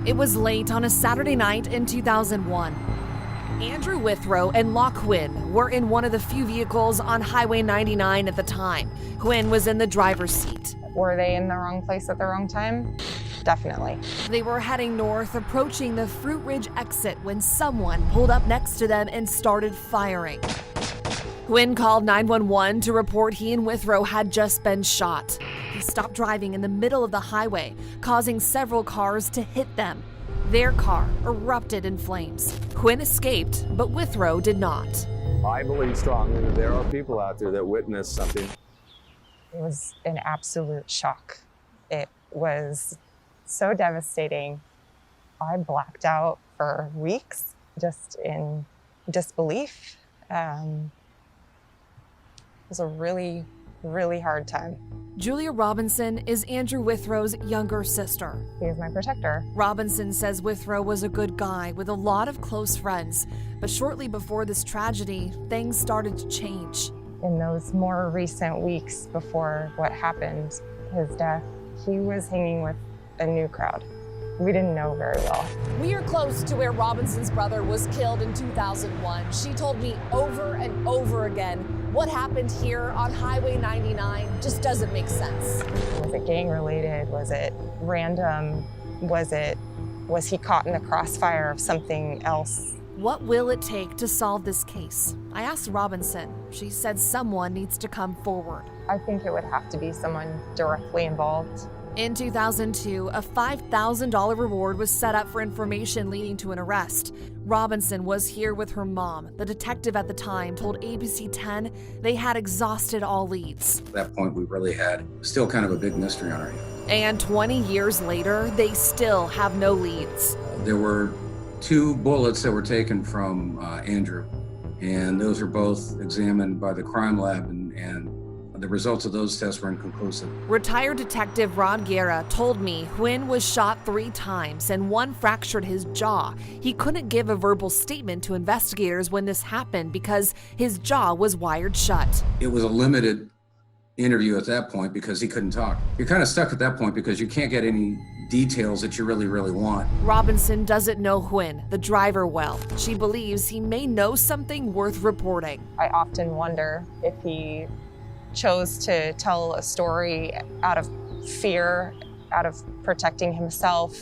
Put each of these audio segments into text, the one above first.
It was late on a Saturday night in 2001. Andrew Witherow and Loc Huynh were in one of the few vehicles on Highway 99 at the time. Huynh was in the driver's seat. Were they in the wrong place at the wrong time? Definitely. They were heading north, approaching the Fruit Ridge exit when someone pulled up next to them and started firing. Huynh called 911 to report he and Witherow had just been shot. He stopped driving in the middle of the highway, causing several cars to hit them. Their car erupted in flames. Huynh escaped, but Witherow did not. I believe strongly that there are people out there that witnessed something. It was an absolute shock. It was so devastating. I blacked out for weeks, just in disbelief. It was a really, really hard time. Julia Robinson is Andrew Witherow's younger sister. He is my protector. Robinson says Witherow was a good guy with a lot of close friends, but shortly before this tragedy, things started to change. In those more recent weeks before what happened, his death, he was hanging with a new crowd. We didn't know very well. We are close to where Robinson's brother was killed in 2001. She told me over and over again, what happened here on Highway 99 just doesn't make sense. Was it gang related? Was it random? Was he caught in the crossfire of something else? What will it take to solve this case? I asked Robinson. She said someone needs to come forward. I think it would have to be someone directly involved. In 2002, a $5,000 reward was set up for information leading to an arrest. Robinson was here with her mom. The detective at the time told ABC 10 they had exhausted all leads. At that point, we really had still kind of a big mystery on our hands. And 20 years later, they still have no leads. There were 2 bullets that were taken from Andrew, and those were both examined by the crime lab, and the results of those tests were inconclusive. Retired Detective Rod Guerra told me Huynh was shot 3 times and one fractured his jaw. He couldn't give a verbal statement to investigators when this happened because his jaw was wired shut. It was a limited interview at that point because he couldn't talk. You're kind of stuck at that point because you can't get any details that you really want. Robinson doesn't know Huynh, the driver, well. She believes he may know something worth reporting. I often wonder if he chose to tell a story out of fear, out of protecting himself.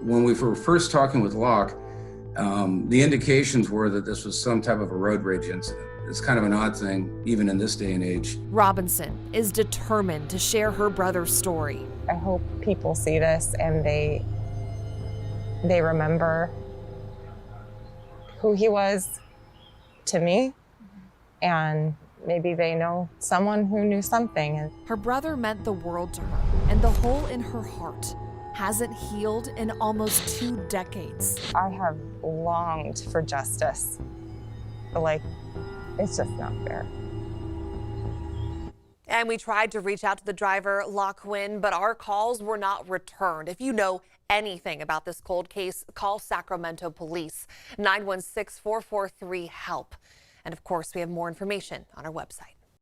When we were first talking with Loc, the indications were that this was some type of a road rage incident. It's kind of an odd thing, even in this day and age. Robinson is determined to share her brother's story. I hope people see this and they remember who he was to me, and maybe they know someone who knew something. Her brother meant the world to her, and the hole in her heart hasn't healed in almost 2 decades. I have longed for justice. Like, it's just not fair. And we tried to reach out to the driver, Loc Huynh, but our calls were not returned. If you know anything about this cold case, call Sacramento Police, 916-443-HELP. And of course, we have more information on our website.